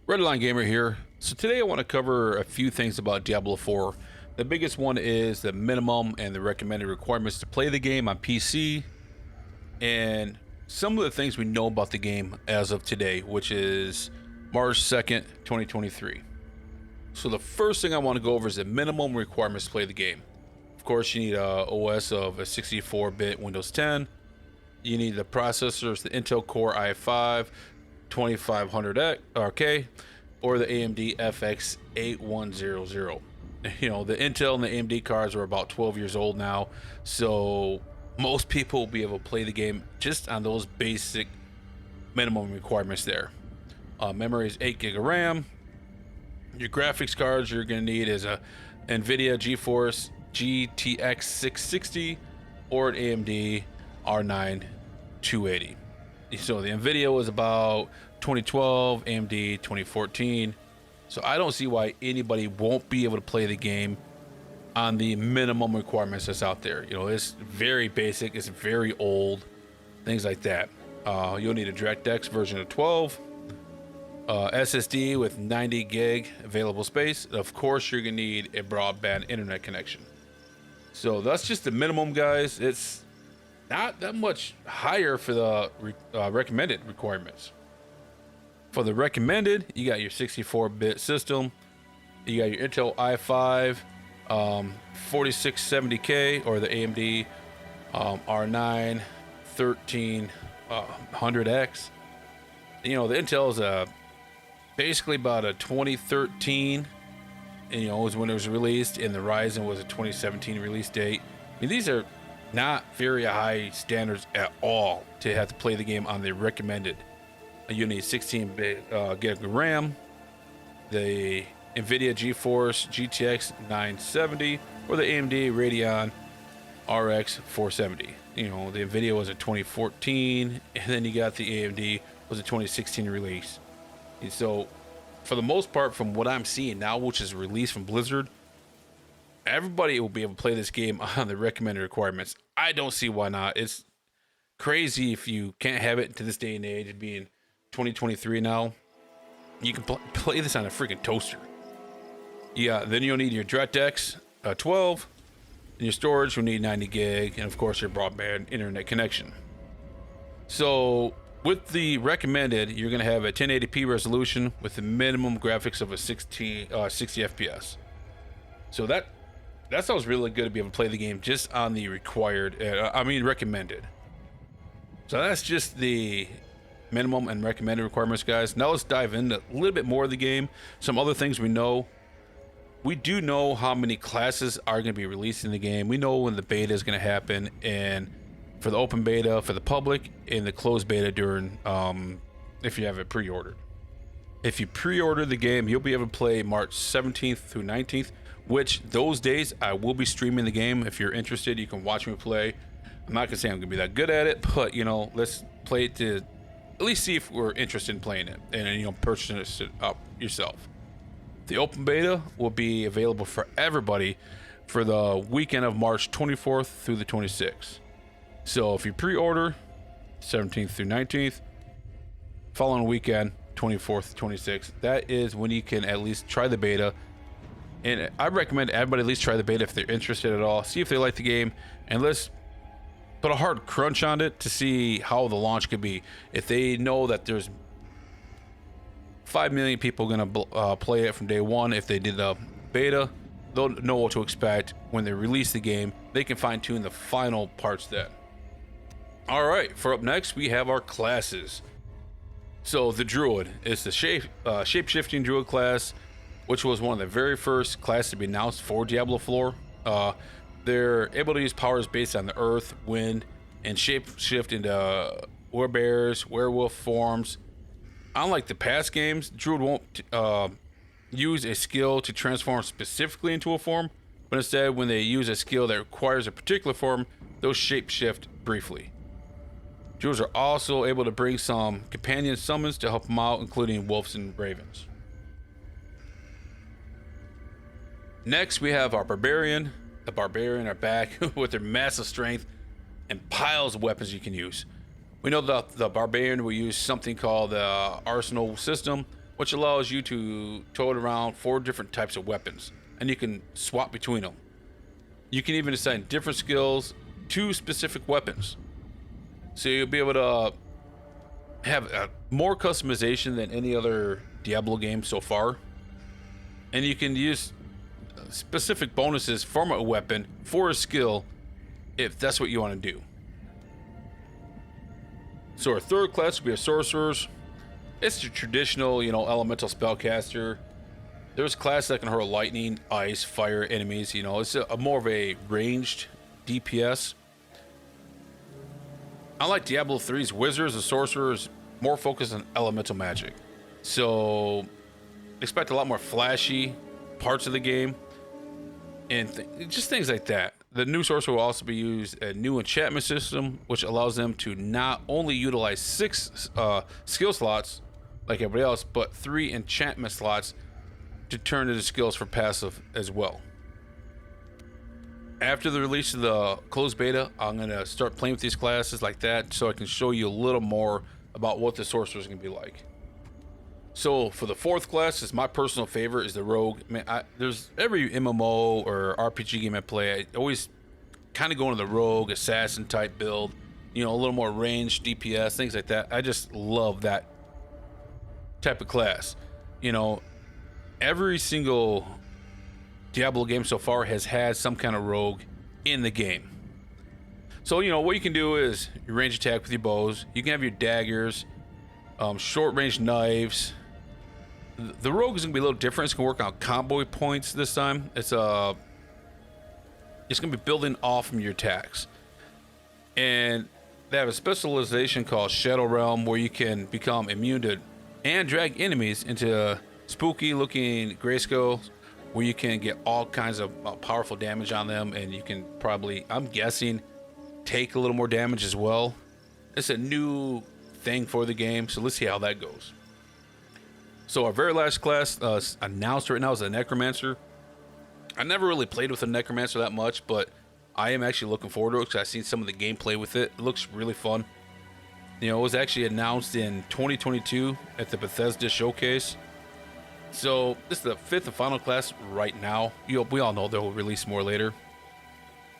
Redline Gamer here. So today I want to cover a few things about Diablo 4. The biggest one is the minimum and the recommended requirements to play the game on PC, and some of the things we know about the game as of today, which is March 2nd, 2023. So the first thing I want to go over is the minimum requirements to play the game. Of course, you need a OS of a 64-bit Windows 10. You need the processors, the Intel Core i5 2500K or the AMD FX 8100. You know, the Intel and the AMD cards are about 12 years old now, so most people will be able to play the game just on those basic minimum requirements there. Memory is 8 gig of RAM. Your graphics cards you're going to need is a NVIDIA GeForce GTX 660 or an AMD R9 280. So the NVIDIA was about 2012, AMD 2014. So I don't see why anybody won't be able to play the game on the minimum requirements that's out there. You know, it's very basic, it's very old, things like that. You'll need a DirectX version of 12, SSD with 90 gig available space. Of course, you're gonna need a broadband internet connection. So that's just the minimum, guys. It's not that much higher for the recommended requirements. For the recommended, you got your 64-bit system, you got your Intel i5 4670K or the AMD R9 1300X. You know, the Intel is basically about a 2013, and you know, was when it was released, and the Ryzen was a 2017 release date. I mean, these are not very high standards at all to have to play the game on the recommended. You need 16 gig of RAM, the NVIDIA GeForce GTX 970 or the AMD Radeon RX 470. You know, the NVIDIA was a 2014, and then you got the AMD was a 2016 release. And so for the most part, from what I'm seeing now, which is released from Blizzard, everybody will be able to play this game on the recommended requirements. I don't see why not. It's crazy if you can't have it to this day and age, being 2023 now. You can play this on a freaking toaster. Yeah, then you'll need your DirectX 12, and your storage will need 90 gig, and of course your broadband internet connection. So with the recommended, you're going to have a 1080p resolution with the minimum graphics of a 60 FPS. So that sounds really good to be able to play the game just on the recommended. So that's just the minimum and recommended requirements, guys. Now let's dive into a little bit more of the game. Some other things we know. We do know how many classes are going to be released in the game. We know when the beta is going to happen, and for the open beta, for the public, and the closed beta during, if you have it pre-ordered. If you pre-order the game, you'll be able to play March 17th through 19th, which those days I will be streaming the game. If you're interested, you can watch me play. I'm not going to say I'm going to be that good at it, but, you know, let's play it to at least see if we're interested in playing it and, you know, purchasing it up yourself. The open beta will be available for everybody for the weekend of March 24th through the 26th. So if you pre-order 17th through 19th, following weekend 24th to 26th, that is when you can at least try the beta. And I recommend everybody at least try the beta if they're interested at all, see if they like the game, and let's put a hard crunch on it to see how the launch could be. If they know that there's 5 million people gonna play it from day one, if they did the beta, they'll know what to expect. When they release the game, they can fine-tune the final parts then. All right, for up next, we have our classes. So the Druid is the shape-shifting Druid class, which was one of the very first classes to be announced for Diablo 4. They're able to use powers based on the earth, wind, and shape-shift into werebears, werewolf forms. Unlike the past games, Druid won't use a skill to transform specifically into a form, but instead, when they use a skill that requires a particular form, they'll shape-shift briefly. Druids are also able to bring some companion summons to help them out, including wolves and ravens. Next, we have our Barbarian. The Barbarian are back with their massive strength and piles of weapons you can use. We know that the Barbarian will use something called the Arsenal system, which allows you to tote around 4 different types of weapons, and you can swap between them. You can even assign different skills to specific weapons. So you'll be able to have more customization than any other Diablo game so far. And you can use specific bonuses from a weapon for a skill if that's what you want to do. So our third class will be a Sorcerers. It's the traditional, elemental spellcaster. There's a class that can hurl lightning, ice, fire enemies. It's a more of a ranged DPS. Unlike Diablo 3's Wizards, the Sorcerer is more focused on elemental magic. So expect a lot more flashy parts of the game and just things like that. The new Sorcerer will also be used a new enchantment system, which allows them to not only utilize 6 skill slots like everybody else, but 3 enchantment slots to turn into skills for passive as well. After the release of the closed beta, I'm going to start playing with these classes like that so I can show you a little more about what the Sorcerer is going to be like. So for the 4th class, is my personal favorite, is the Rogue. Man, there's every MMO or RPG game I play, I always kind of go into the Rogue, Assassin type build, a little more ranged DPS, things like that. I just love that type of class. Every single Diablo game so far has had some kind of rogue in the game. So, what you can do is you range attack with your bows. You can have your daggers, short range knives. The rogue is going to be a little different. It's going to work on combo points this time. It's going to be building off from your attacks. And they have a specialization called Shadow Realm where you can become immune to and drag enemies into spooky looking grayscale where you can get all kinds of powerful damage on them, and you can probably, I'm guessing, take a little more damage as well. It's a new thing for the game, so let's see how that goes. So our very last class announced right now is a Necromancer. I never really played with a Necromancer that much, but I am actually looking forward to it because I've seen some of the gameplay with it. It looks really fun. It was actually announced in 2022 at the Bethesda showcase. So this is the 5th and final class right now. We all know they'll release more later.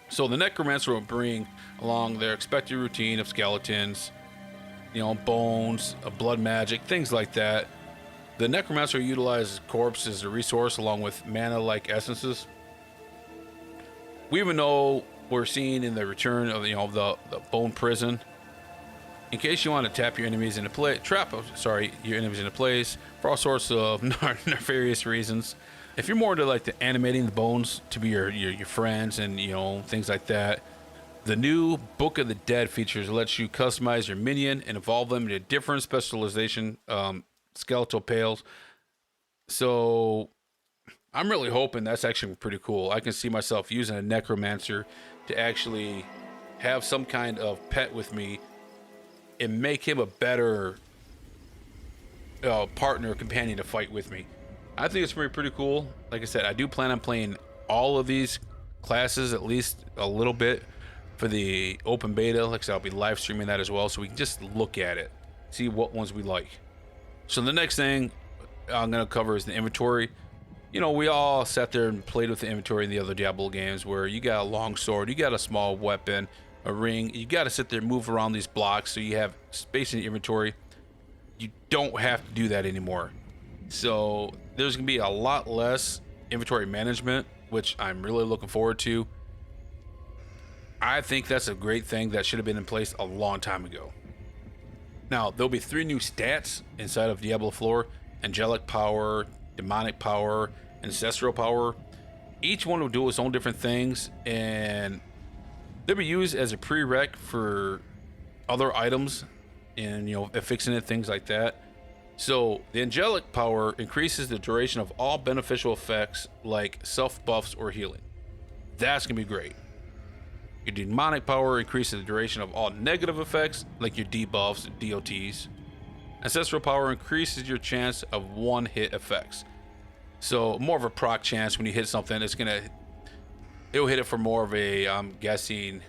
So the Necromancer will bring along their expected routine of skeletons, bones, blood magic, things like that. The Necromancer utilizes corpse as a resource along with mana-like essences. We even know we're seeing in the return of the bone prison. In case you want to tap your enemies into your enemies into place for all sorts of nefarious reasons. If you're more into like the animating the bones to be your friends and things like that, the new Book of the Dead features lets you customize your minion and evolve them into different specialization skeletal pales. So I'm really hoping that's actually pretty cool. I can see myself using a Necromancer to actually have some kind of pet with me and make him a better partner, companion to fight with me. I think it's pretty cool. Like I said, I do plan on playing all of these classes at least a little bit for the open beta. Like I said, I'll be live streaming that as well, so we can just look at it, see what ones we like. So the next thing I'm going to cover is the inventory. We all sat there and played with the inventory in the other Diablo games where you got a long sword, you got a small weapon, a ring. You got to sit there and move around these blocks so you have space in your inventory. You don't have to do that anymore. So there's going to be a lot less inventory management, which I'm really looking forward to. I think that's a great thing that should have been in place a long time ago. Now, there'll be 3 new stats inside of Diablo 4: Angelic Power, Demonic Power, Ancestral Power. Each one will do its own different things, and they'll be used as a prereq for other items and, affixing it, things like that. So the Angelic Power increases the duration of all beneficial effects like self-buffs or healing. That's going to be great. Your Demonic Power increases the duration of all negative effects like your debuffs, DOTs. Ancestral Power increases your chance of one-hit effects. So more of a proc chance when you hit something, it'll hit it for more of a, I'm guessing,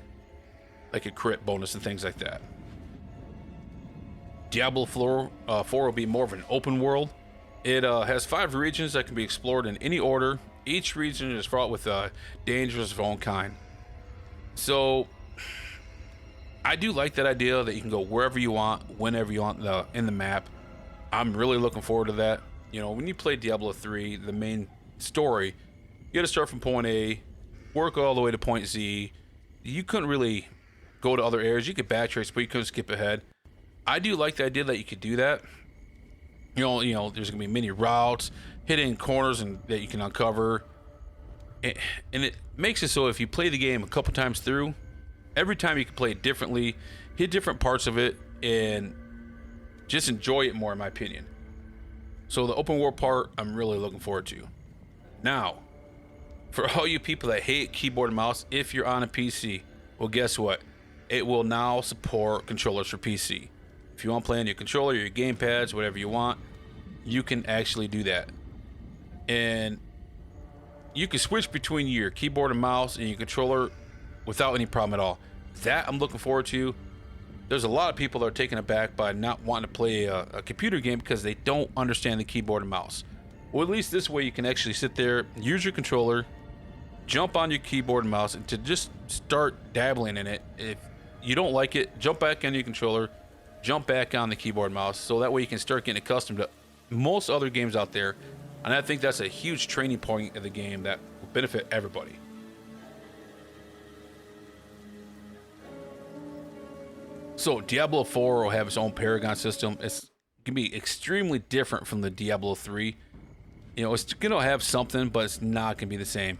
like a crit bonus and things like that. Diablo 4 will be more of an open world. It has 5 regions that can be explored in any order. Each region is fraught with dangers of its own kind. So I do like that idea that you can go wherever you want, whenever you want in the map. I'm really looking forward to that. You know, when you play Diablo 3, the main story, you got to start from point A, work all the way to point Z. You couldn't really go to other areas. You could backtrace, but you couldn't skip ahead. I do like the idea that you could do that. You know, there's gonna be many routes, hidden corners, and that you can uncover. And it makes it so if you play the game a couple times through, every time you can play it differently, hit different parts of it, and just enjoy it more, in my opinion. So the open world part, I'm really looking forward to. Now, for all you people that hate keyboard and mouse, if you're on a PC, well, guess what? It will now support controllers for PC. If you want to play on your controller, your gamepads, whatever you want, you can actually do that. And you can switch between your keyboard and mouse and your controller without any problem at all. That I'm looking forward to. There's a lot of people that are taken aback by not wanting to play a computer game because they don't understand the keyboard and mouse. Well, at least this way you can actually sit there, use your controller, jump on your keyboard and mouse, and to just start dabbling in it. If you don't like it, jump back on your controller, jump back on the keyboard and mouse, so that way you can start getting accustomed to most other games out there. And I think that's a huge training point of the game that will benefit everybody. So Diablo 4 will have its own Paragon system. It's gonna be extremely different from the Diablo 3. You know, it's gonna have something, but it's not gonna be the same.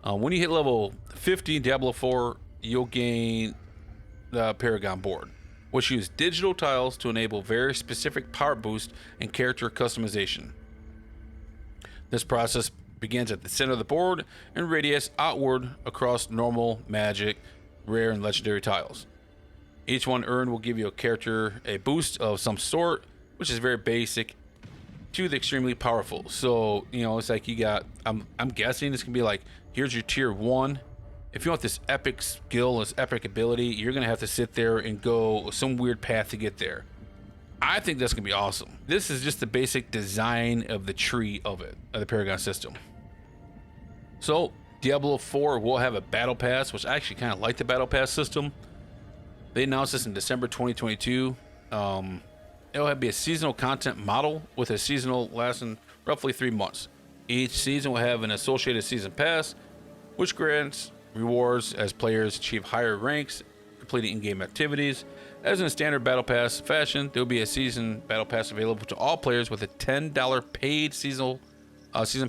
When you hit level 50 in Diablo 4, you'll gain the Paragon board, which use digital tiles to enable very specific power boost and character customization. This process begins at the center of the board and radiates outward across normal, magic, rare, and legendary tiles. Each one earned will give you a character a boost of some sort, which is very basic to the extremely powerful. So, you know, it's like you got, I'm guessing it's gonna be like, here's your tier 1. If you want this epic skill, this epic ability, you're gonna have to sit there and go some weird path to get there. I think that's gonna be awesome. This is just the basic design of the tree of it, of the Paragon system. So Diablo 4 will have a battle pass, which I actually kind of like the battle pass system. They announced this in December 2022. It'll be a seasonal content model with a seasonal lasting roughly 3 months. Each season will have an associated season pass, which grants rewards as players achieve higher ranks, completing in-game activities. As in a standard battle pass fashion, there will be a season battle pass available to all players with a $10 paid season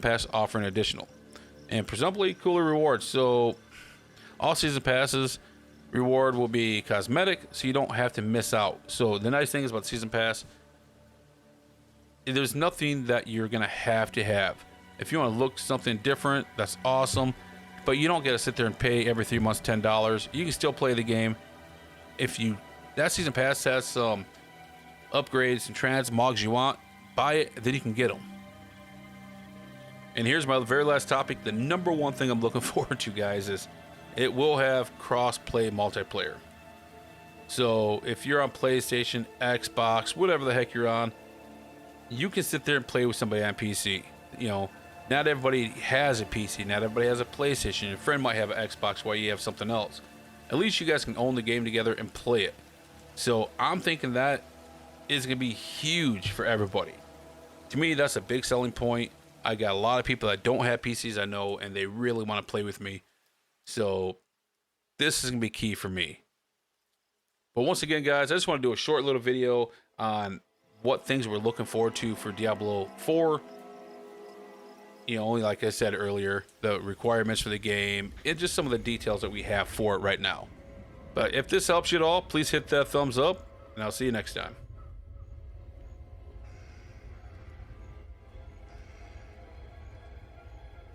pass offering additional, and presumably cooler rewards. So all season passes reward will be cosmetic, so you don't have to miss out. So the nice thing is about season pass, there's nothing that you're gonna have to have. If you want to look something different, that's awesome, but you don't get to sit there and pay every 3 months $10. You can still play the game. If that season pass has some upgrades and transmogs you want, buy it, then you can get them. And here's my very last topic. The number one thing I'm looking forward to, guys, is it will have cross-play multiplayer. So if you're on PlayStation, Xbox, whatever the heck you're on, you can sit there and play with somebody on PC. You know, not everybody has a PC, not everybody has a PlayStation. Your friend might have an Xbox while you have something else. At least you guys can own the game together and play it. So I'm thinking that is going to be huge for everybody. To me, that's a big selling point. I got a lot of people that don't have PCs, I know, and they really want to play with me. So this is going to be key for me. But once again, guys, I just want to do a short little video on what things we're looking forward to for Diablo 4. You know, like I said earlier, the requirements for the game and just some of the details that we have for it right now. But if this helps you at all, please hit that thumbs up, and I'll see you next time.